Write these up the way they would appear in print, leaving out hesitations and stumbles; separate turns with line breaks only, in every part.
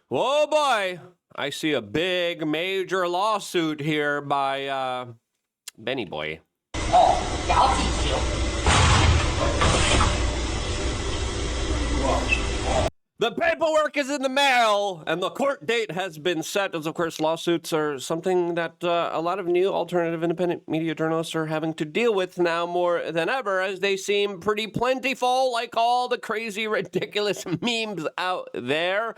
Whoa, boy. I see a big, major lawsuit here by Benny Boy. The paperwork is in the mail, and the court date has been set, as of course lawsuits are something that a lot of new alternative independent media journalists are having to deal with now more than ever, as they seem pretty plentiful, like all the crazy, ridiculous memes out there.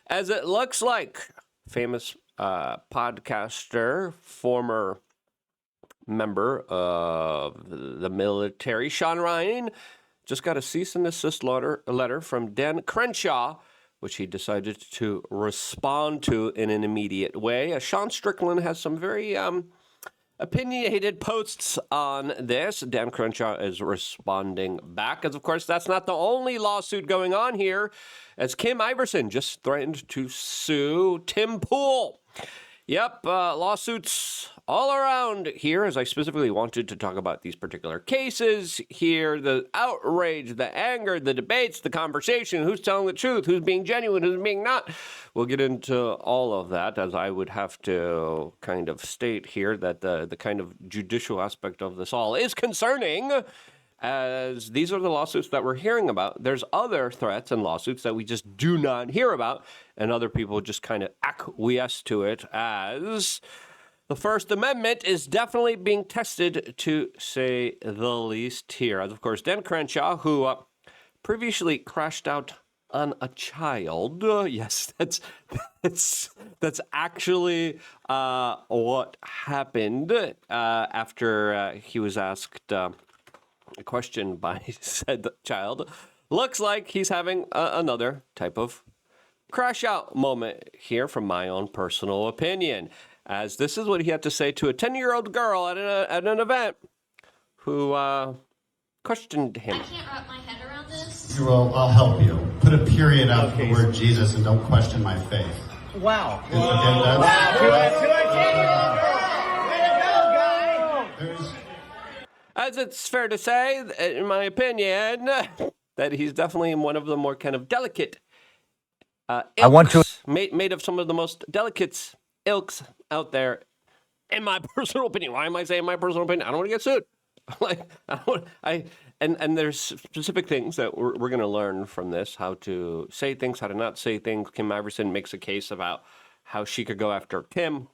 As it looks like famous podcaster, former member of the military, Shawn Ryan, just got a cease and desist letter from Dan Crenshaw, which he decided to respond to in an immediate way. Sean Strickland has some very opinionated posts on this. Dan Crenshaw is responding back, as of course that's not the only lawsuit going on here, as Kim Iverson just threatened to sue Tim Pool. Yep, lawsuits all around here, as I specifically wanted to talk about these particular cases here, the outrage, the anger, the debates, the conversation, who's telling the truth, who's being genuine, who's being not. We'll get into all of that, as I would have to kind of state here that the kind of judicial aspect of this all is concerning, as these are the lawsuits that we're hearing about. There's other threats and lawsuits that we just do not hear about, and other people just kind of acquiesce to it, as the First Amendment is definitely being tested, to say the least here. As of course, Dan Crenshaw, who previously crashed out on a child. Yes, that's actually what happened after he was asked a question by said child. Looks like he's having another type of crash out moment here, from my own personal opinion, as this is what he had to say to a 10-year-old girl at an event who questioned him.
I can't wrap my head around this.
You will. I'll help you. Put a period after the word Jesus and don't question my faith.
Wow.
Wow.
To a 10-year-old girl. Way to go, guy.
As it's fair to say, in my opinion, that he's definitely one of the more kind of delicate ilks, made of some of the most delicate ilks out there, in my personal opinion. Why am I saying my personal opinion? I don't want to get sued. And there's specific things that we're going to learn from this, how to say things, how to not say things. Kim Iverson makes a case about how she could go after Tim.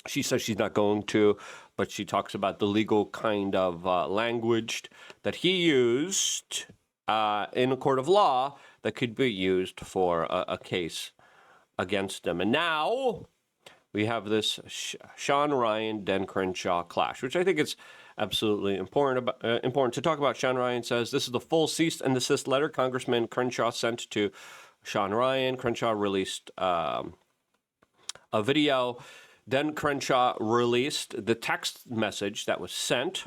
She says she's not going to, but she talks about the legal kind of language that he used in a court of law that could be used for a case against him. And now we have this Shawn Ryan, Dan Crenshaw clash, which I think is absolutely important to talk about. Shawn Ryan says this is the full cease and desist letter Congressman Crenshaw sent to Shawn Ryan. Crenshaw released a video. Then Crenshaw released the text message that was sent.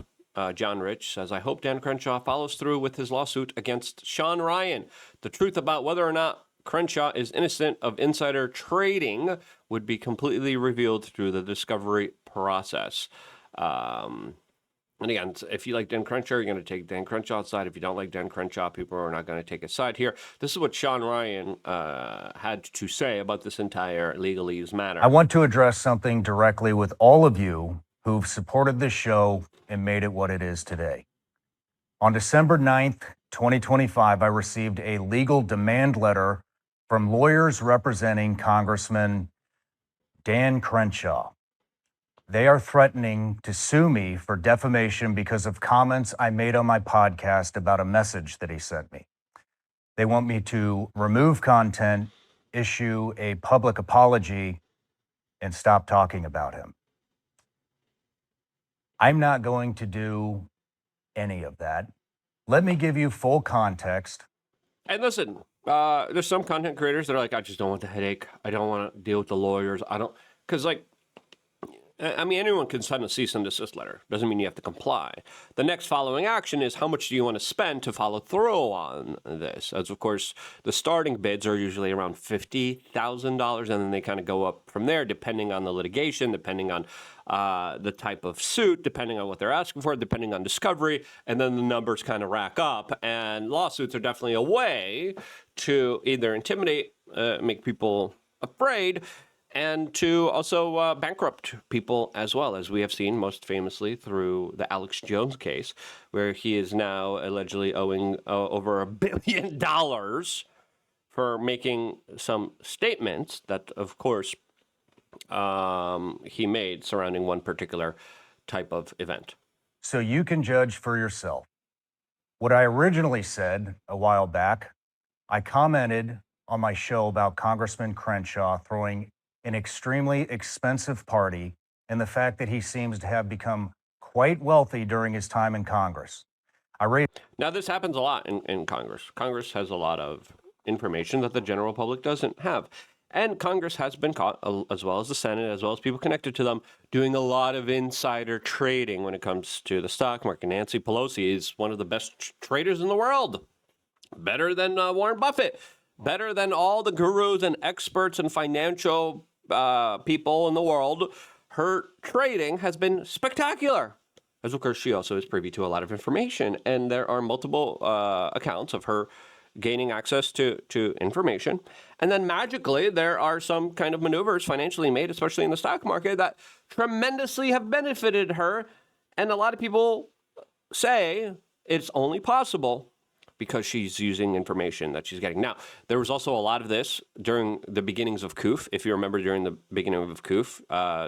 John Rich says, I hope Dan Crenshaw follows through with his lawsuit against Shawn Ryan. The truth about whether or not Crenshaw is innocent of insider trading would be completely revealed through the discovery process. And again, if you like Dan Crenshaw, you're going to take Dan Crenshaw's side. If you don't like Dan Crenshaw, people are not going to take his side here. This is what Shawn Ryan had to say about this entire legalese matter.
I want to address something directly with all of you who've supported this show and made it what it is today. On December 9th, 2025, I received a legal demand letter from lawyers representing Congressman Dan Crenshaw. They are threatening to sue me for defamation because of comments I made on my podcast about a message that he sent me. They want me to remove content, issue a public apology, and stop talking about him. I'm not going to do any of that. Let me give you full context.
And listen, there's some content creators that are like, I just don't want the headache. I don't want to deal with the lawyers. Because anyone can send a cease and desist letter. Doesn't mean you have to comply. The next following action is, how much do you want to spend to follow through on this? As of course, the starting bids are usually around $50,000, and then they kind of go up from there, depending on the litigation, depending on the type of suit, depending on what they're asking for, depending on discovery, and then the numbers kind of rack up. And lawsuits are definitely a way to either intimidate, make people afraid, and to also bankrupt people as well, as we have seen most famously through the Alex Jones case, where he is now allegedly owing over $1 billion for making some statements that, of course, he made surrounding one particular type of event.
So you can judge for yourself. What I originally said a while back, I commented on my show about Congressman Crenshaw throwing an extremely expensive party and the fact that he seems to have become quite wealthy during his time in Congress.
Now, this happens a lot in Congress. Congress has a lot of information that the general public doesn't have. And Congress has been caught, as well as the Senate, as well as people connected to them, doing a lot of insider trading when it comes to the stock market. Nancy Pelosi is one of the best traders in the world. Better than Warren Buffett. Better than all the gurus and experts and financial people in the world. Her trading has been spectacular. As of course, she also is privy to a lot of information. And there are multiple accounts of her gaining access to information. And then magically, there are some kind of maneuvers financially made, especially in the stock market, that tremendously have benefited her. And a lot of people say it's only possible because she's using information that she's getting. Now, there was also a lot of this during the beginnings of COOF. If you remember, during the beginning of COOF,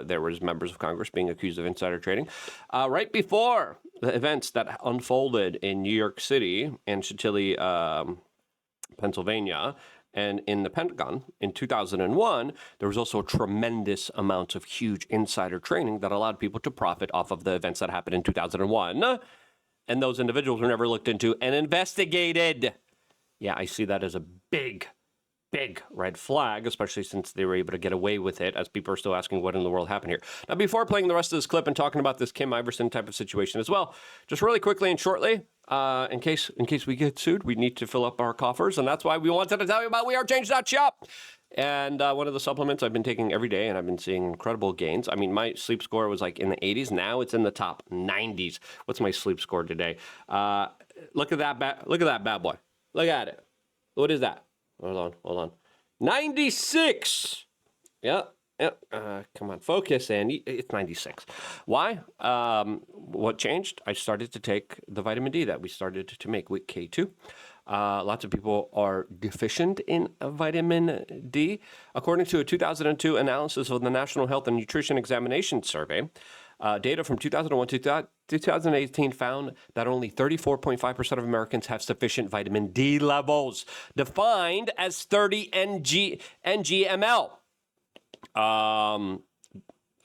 there was members of Congress being accused of insider trading. Right before the events that unfolded in New York City and Chantilly, Pennsylvania, and in the Pentagon in 2001, there was also a tremendous amount of huge insider trading that allowed people to profit off of the events that happened in 2001. And those individuals were never looked into and investigated. Yeah, I see that as a big red flag, especially since they were able to get away with it, as people are still asking what in the world happened here. Now, before playing the rest of this clip and talking about this Kim Iverson type of situation as well, just really quickly and shortly, in case we get sued, we need to fill up our coffers, and that's why we wanted to tell you about WeAreChange.shop. And one of the supplements I've been taking every day, and I've been seeing incredible gains. I mean, my sleep score was like in the 80s. Now it's in the top 90s. What's my sleep score today? Look at that bad boy. Look at it. What is that? Hold on. 96. Yep. Come on, focus, Andy. It's 96. Why? What changed? I started to take the vitamin D that we started to make with K2. Lots of people are deficient in vitamin D. According to a 2002 analysis of the National Health and Nutrition Examination Survey, data from 2001 to 2018 found that only 34.5% of Americans have sufficient vitamin D levels, defined as 30 ng/ml.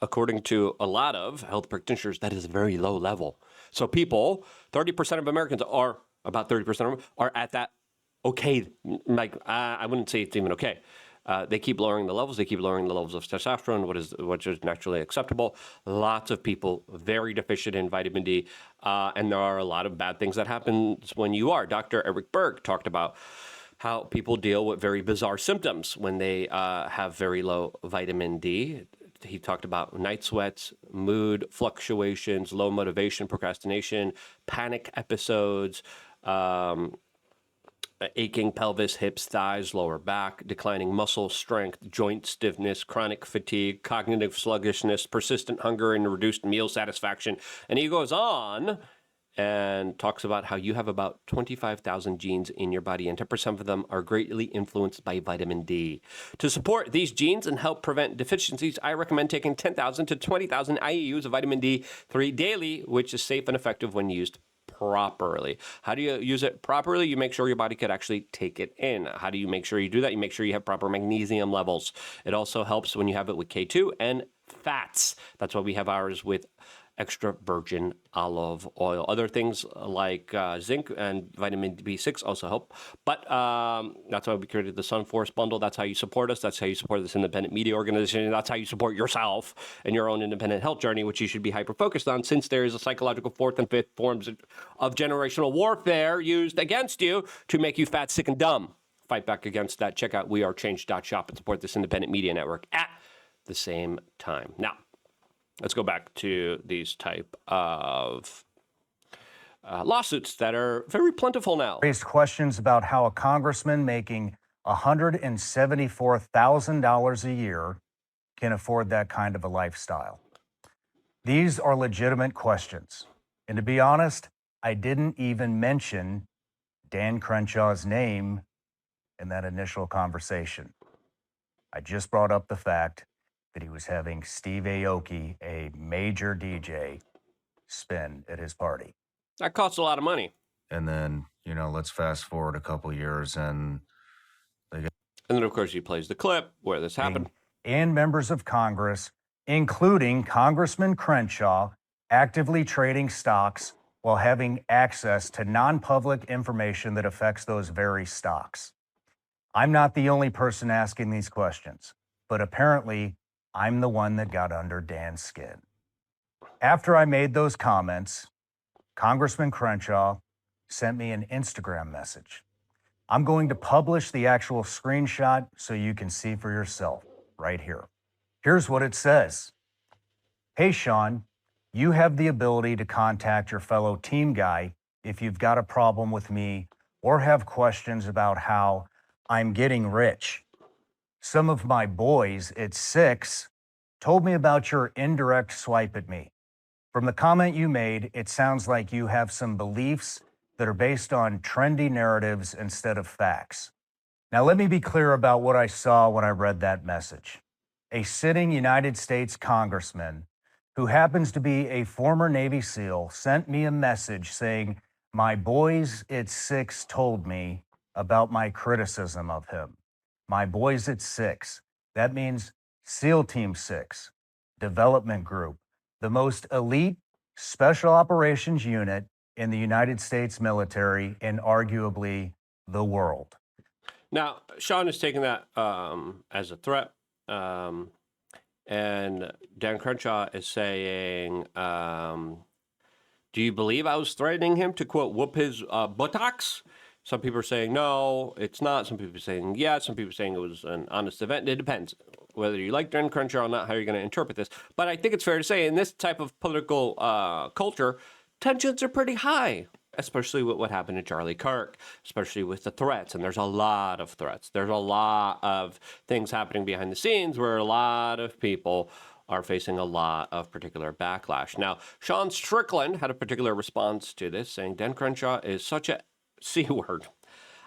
According to a lot of health practitioners, that is a very low level. So people, 30% of Americans are, about 30% of them, are at that okay, like, I wouldn't say it's even okay. They keep lowering the levels. They keep lowering the levels of testosterone, which is naturally acceptable. Lots of people very deficient in vitamin D, and there are a lot of bad things that happen when you are. Dr. Eric Berg talked about how people deal with very bizarre symptoms when they have very low vitamin D. He talked about night sweats, mood fluctuations, low motivation, procrastination, panic episodes, aching pelvis, hips, thighs, lower back, declining muscle strength, joint stiffness, chronic fatigue, cognitive sluggishness, persistent hunger, and reduced meal satisfaction. And he goes on and talks about how you have about 25,000 genes in your body, and 10% of them are greatly influenced by vitamin D. To support these genes and help prevent deficiencies, I recommend taking 10,000 to 20,000 IUs of vitamin D3 daily, which is safe and effective when used properly. How do you use it properly? You make sure your body could actually take it in. How do you make sure you do that? You make sure you have proper magnesium levels. It also helps when you have it with K2 and fats. That's why we have ours with extra virgin olive oil. Other things like zinc and vitamin B6 also help. But that's why we created the SunForce bundle. That's how you support us. That's how you support this independent media organization. That's how you support yourself and your own independent health journey, which you should be hyper-focused on, since there is a psychological fourth and fifth forms of generational warfare used against you to make you fat, sick, and dumb. Fight back against that. Check out WeAreChange.shop and support this independent media network at the same time. Now, let's go back to these type of lawsuits that are very plentiful now.
Raised questions about how a congressman making $174,000 a year can afford that kind of a lifestyle? These are legitimate questions. And to be honest, I didn't even mention Dan Crenshaw's name in that initial conversation. I just brought up the fact that he was having Steve Aoki, a major DJ, spin at his party.
That costs a lot of money.
And then, let's fast forward a couple years and
then, of course, he plays the clip where this happened.
And members of Congress, including Congressman Crenshaw, actively trading stocks while having access to non-public information that affects those very stocks. I'm not the only person asking these questions, but apparently I'm the one that got under Dan's skin. After I made those comments, Congressman Crenshaw sent me an Instagram message. I'm going to publish the actual screenshot so you can see for yourself right here. Here's what it says. Hey, Shawn, you have the ability to contact your fellow team guy if you've got a problem with me or have questions about how I'm getting rich. Some of my boys at 6 told me about your indirect swipe at me. From the comment you made, it sounds like you have some beliefs that are based on trendy narratives instead of facts. Now, let me be clear about what I saw when I read that message. A sitting United States congressman who happens to be a former Navy SEAL sent me a message saying, my boys at 6 told me about my criticism of him. My boys at 6. That means SEAL Team 6, Development Group, the most elite special operations unit in the United States military and arguably the world.
Now, Shawn is taking that as a threat. And Dan Crenshaw is saying, do you believe I was threatening him to, quote, whoop his buttocks? Some people are saying, no, it's not. Some people are saying, yes. Some people are saying it was an honest event. It depends whether you like Dan Crenshaw or not, how you're going to interpret this. But I think it's fair to say in this type of political culture, tensions are pretty high, especially with what happened to Charlie Kirk, especially with the threats. And there's a lot of threats. There's a lot of things happening behind the scenes where a lot of people are facing a lot of particular backlash. Now, Shawn Strickland had a particular response to this, saying, Dan Crenshaw is such a C word.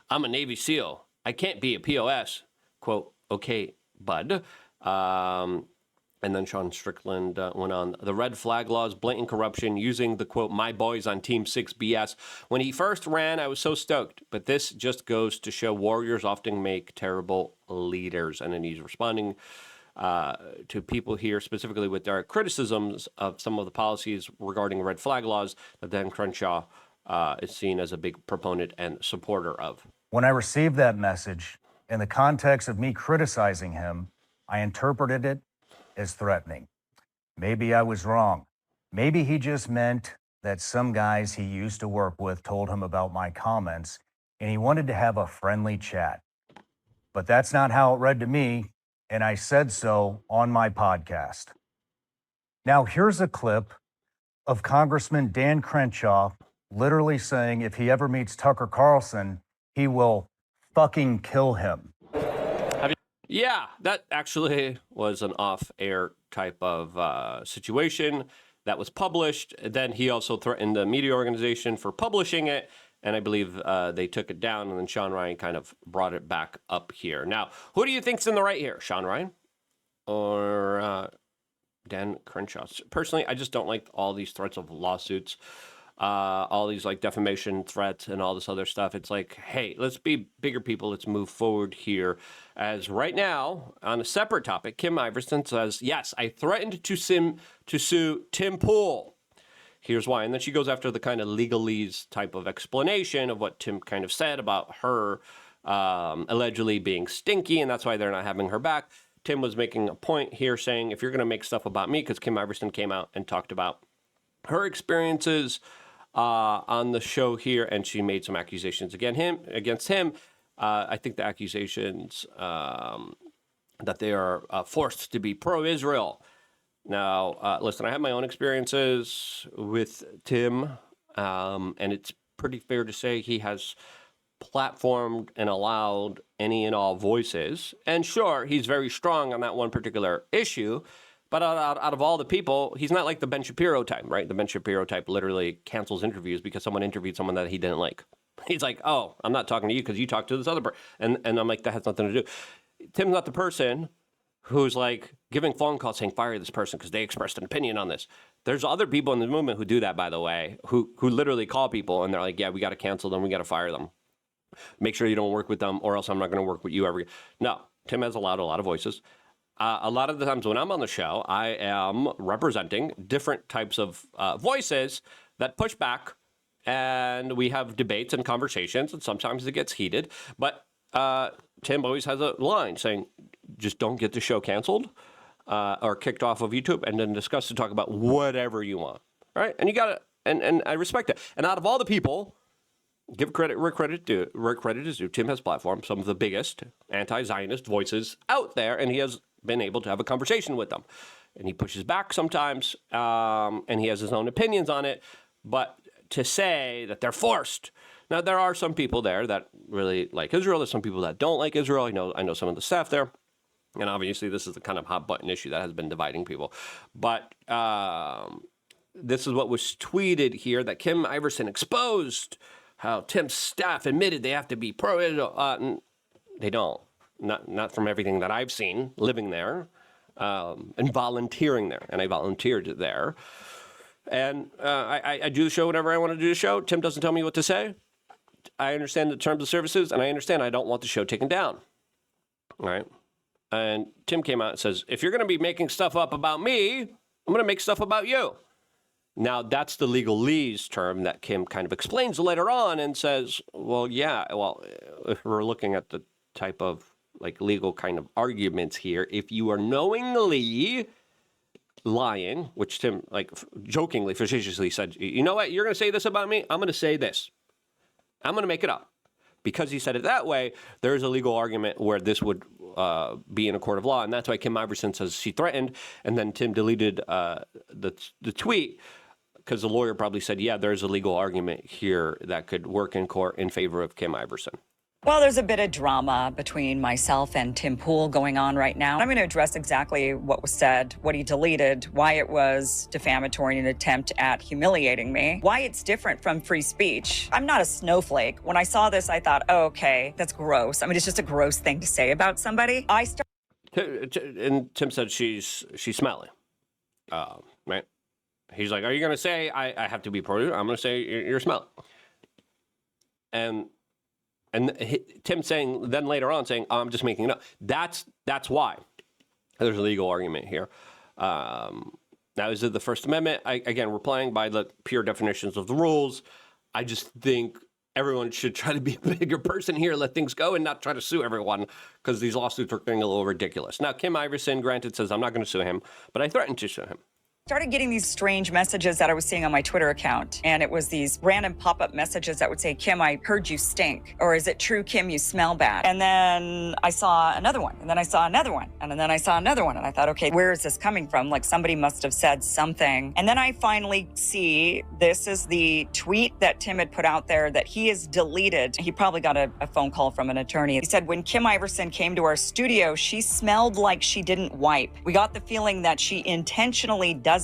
I'm a Navy SEAL. I can't be a POS. Quote, okay, bud. And then Shawn Strickland went on, the red flag laws, blatant corruption, using the, quote, my boys on Team 6 BS. When he first ran, I was so stoked. But this just goes to show warriors often make terrible leaders. And then he's responding to people here, specifically with their criticisms of some of the policies regarding red flag laws that Dan Crenshaw is seen as a big proponent and supporter of.
When I received that message, in the context of me criticizing him, I interpreted it as threatening. Maybe I was wrong. Maybe he just meant that some guys he used to work with told him about my comments and he wanted to have a friendly chat. But that's not how it read to me, and I said so on my podcast. Now, here's a clip of Congressman Dan Crenshaw literally saying if he ever meets Tucker Carlson, he will fucking kill him.
Yeah, that actually was an off-air type of situation that was published. Then he also threatened the media organization for publishing it, and I believe they took it down, and then Sean Ryan kind of brought it back up here. Now, who do you think's in the right here, Sean Ryan or Dan Crenshaw? Personally, I just don't like all these threats of lawsuits. All these like defamation threats and all this other stuff. It's like, hey, let's be bigger people. Let's move forward here. As right now, on a separate topic, Kim Iverson says, yes, I threatened to sue Tim Pool. Here's why. And then she goes after the kind of legalese type of explanation of what Tim kind of said about her allegedly being stinky, and that's why they're not having her back. Tim was making a point here saying, if you're going to make stuff about me, because Kim Iverson came out and talked about her experiences on the show here, and she made some accusations against him. I think the accusations that they are forced to be pro-Israel. Now, listen, I have my own experiences with Tim, and it's pretty fair to say he has platformed and allowed any and all voices. And sure, he's very strong on that one particular issue. But out of all the people, he's not like the Ben Shapiro type, right? The Ben Shapiro type literally cancels interviews because someone interviewed someone that he didn't like. He's like, oh, I'm not talking to you because you talked to this other person. And I'm like, that has nothing to do. Tim's not the person who's like giving phone calls saying, fire this person because they expressed an opinion on this. There's other people in the movement who do that, by the way, who literally call people and they're like, yeah, we got to cancel them. We got to fire them. Make sure you don't work with them or else I'm not going to work with you ever. No, Tim has allowed a lot of voices. A lot of the times when I'm on the show, I am representing different types of voices that push back, and we have debates and conversations, and sometimes it gets heated. But Tim always has a line saying, just don't get the show canceled or kicked off of YouTube, and then discuss to talk about whatever you want, right? And you got to, and I respect that. And out of all the people, give credit where credit is due. Tim has platformed some of the biggest anti-Zionist voices out there, and he has been able to have a conversation with them. And he pushes back sometimes, and he has his own opinions on it. But to say that they're forced. Now, there are some people there that really like Israel. There's some people that don't like Israel. I know some of the staff there. And obviously, this is the kind of hot button issue that has been dividing people. But this is what was tweeted here, that Kim Iverson exposed how Tim's staff admitted they have to be pro-Israel. They don't. Not from everything that I've seen living there and volunteering there. And I volunteered there. And I do the show whenever I want to do the show. Tim doesn't tell me what to say. I understand the terms of services, and I understand I don't want the show taken down. All right? And Tim came out and says, if you're going to be making stuff up about me, I'm going to make stuff about you. Now, that's the legalese term that Kim kind of explains later on and says, well, yeah, well, if we're looking at the type of like legal kind of arguments here, if you are knowingly lying, which Tim like jokingly, facetiously said, you know what, you're going to say this about me? I'm going to say this. I'm going to make it up. Because he said it that way, there's a legal argument where this would be in a court of law. And that's why Kim Iverson says she threatened. And then Tim deleted the tweet because the lawyer probably said, yeah, there's a legal argument here that could work in court in favor of Kim Iverson.
Well, there's a bit of drama between myself and Tim Pool going on right now. I'm going to address exactly what was said, what he deleted, why it was defamatory, an attempt at humiliating me, why it's different from free speech. I'm not a snowflake. When I saw this, I thought, oh, okay, that's gross. I mean, it's just a gross thing to say about somebody.
And Tim said she's smelly, right? He's like, are you going to say I have to be pro? I'm going to say you're smelly. And Tim saying, then later on saying, oh, I'm just making it up. That's why there's a legal argument here. Now, is it the First Amendment? Again, we're playing by the pure definitions of the rules. I just think everyone should try to be a bigger person here, let things go, and not try to sue everyone because these lawsuits are getting a little ridiculous. Now, Kim Iverson, granted, says I'm not going to sue him, but I threatened to sue him.
Started getting these strange messages that I was seeing on my Twitter account. And it was these random pop-up messages that would say, Kim, I heard you stink. Or is it true, Kim, you smell bad? And then I saw another one. And then I saw another one. And then I saw another one. And I thought, okay, where is this coming from? Like somebody must have said something. And then I finally see this is the tweet that Tim had put out there that he has deleted. He probably got a phone call from an attorney. He said, when Kim Iverson came to our studio, she smelled like she didn't wipe. We got the feeling that she intentionally doesn't.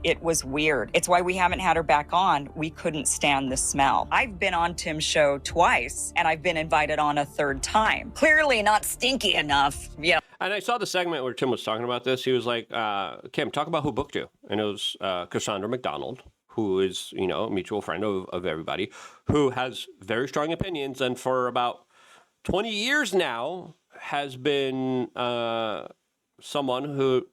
It was weird. It's why we haven't had her back on. We couldn't stand the smell. I've been on Tim's show twice, and I've been invited on a third time. Clearly not stinky enough. Yeah.
And I saw the segment where Tim was talking about this. He was like, Kim, talk about who booked you. And it was Cassandra McDonald, who is, a mutual friend of everybody, who has very strong opinions. And for about 20 years now has been someone who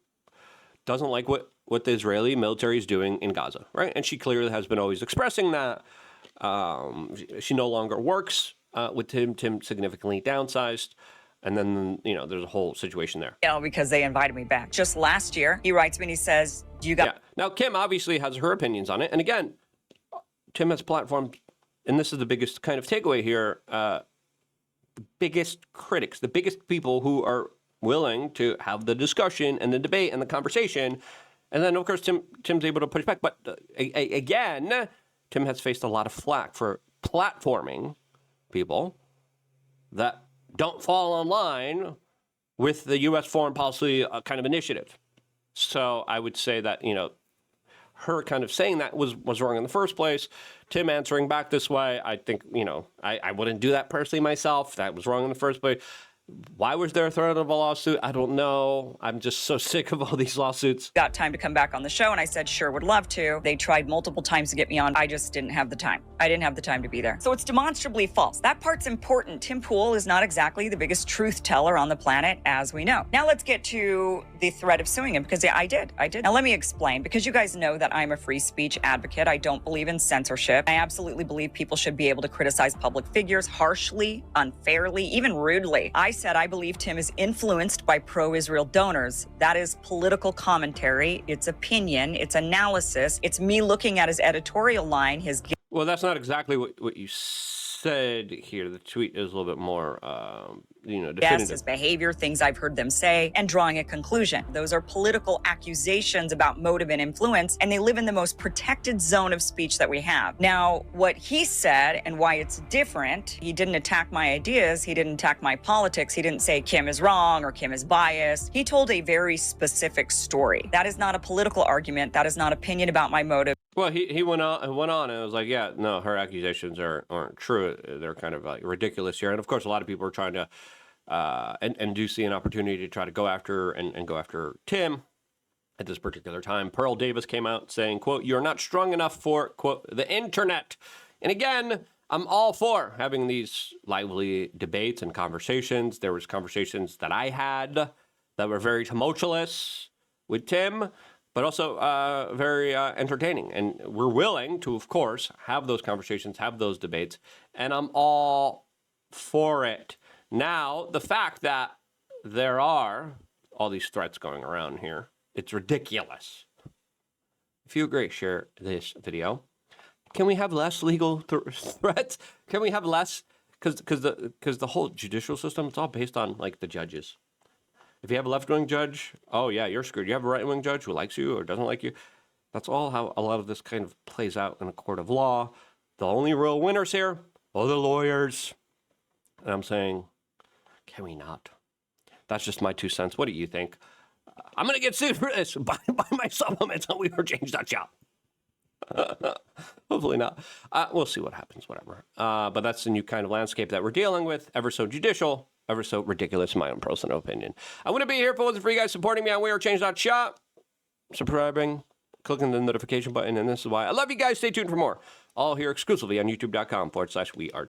doesn't like what the Israeli military is doing in Gaza, right? And she clearly has been always expressing that. She no longer works with Tim. Tim significantly downsized. And then, there's a whole situation there.
Yeah, because they invited me back. Just last year, he writes me and he says, you got...
Yeah. Now, Kim obviously has her opinions on it. And again, Tim has platformed, and this is the biggest kind of takeaway here, the biggest critics, the biggest people who are willing to have the discussion and the debate and the conversation. And then, of course, Tim's able to push back. But again, Tim has faced a lot of flack for platforming people that don't fall in line with the U.S. foreign policy kind of initiative. So I would say that, her kind of saying that was wrong in the first place. Tim answering back this way, I think, I wouldn't do that personally myself. That was wrong in the first place. Why was there a threat of a lawsuit? I don't know. I'm just so sick of all these lawsuits.
Got time to come back on the show, and I said, sure, would love to. They tried multiple times to get me on. I just didn't have the time. I didn't have the time to be there. So it's demonstrably false. That part's important. Tim Pool is not exactly the biggest truth teller on the planet, as we know. Now let's get to the threat of suing him, because I did. Now let me explain, because you guys know that I'm a free speech advocate. I don't believe in censorship. I absolutely believe people should be able to criticize public figures harshly, unfairly, even rudely. I said I believe Tim is influenced by pro-Israel donors. That is political commentary. It's opinion. It's analysis. It's me looking at his editorial line, his...
Well, that's not exactly what you said here. The tweet is a little bit more, definitive.
Yes, his behavior, things I've heard them say, and drawing a conclusion. Those are political accusations about motive and influence, and they live in the most protected zone of speech that we have. Now, what he said and why it's different, he didn't attack my ideas, he didn't attack my politics, he didn't say Kim is wrong or Kim is biased. He told a very specific story. That is not a political argument. That is not opinion about my motive.
Well, he went on and it was like, yeah, no, her accusations aren't true. They're kind of like ridiculous here. And of course, a lot of people are trying to and do see an opportunity to try to go after and go after Tim at this particular time. Pearl Davis came out saying, quote, "You're not strong enough for, quote, the internet." And again, I'm all for having these lively debates and conversations. There was conversations that I had that were very tumultuous with Tim, but also very entertaining. And we're willing to, of course, have those conversations, have those debates, and I'm all for it. Now, the fact that there are all these threats going around here, it's ridiculous. If you agree, share this video. Can we have less legal threats? Can we have less? Because the whole judicial system, it's all based on, like, the judges. If you have a left-wing judge, oh, yeah, you're screwed. You have a right-wing judge who likes you or doesn't like you. That's all how a lot of this kind of plays out in a court of law. The only real winners here are the lawyers. And I'm saying, can we not? That's just my 2 cents. What do you think? I'm going to get sued for this. Buy my supplements on WeWereChange.shop. Hopefully not. We'll see what happens, whatever. But that's the new kind of landscape that we're dealing with. Ever so judicial, ever so ridiculous, in my own personal opinion. I wouldn't be here if it wasn't for you guys supporting me on WeWereChange.shop, subscribing, clicking the notification button, and this is why. I love you guys. Stay tuned for more. All here exclusively on YouTube.com/WeAreChange.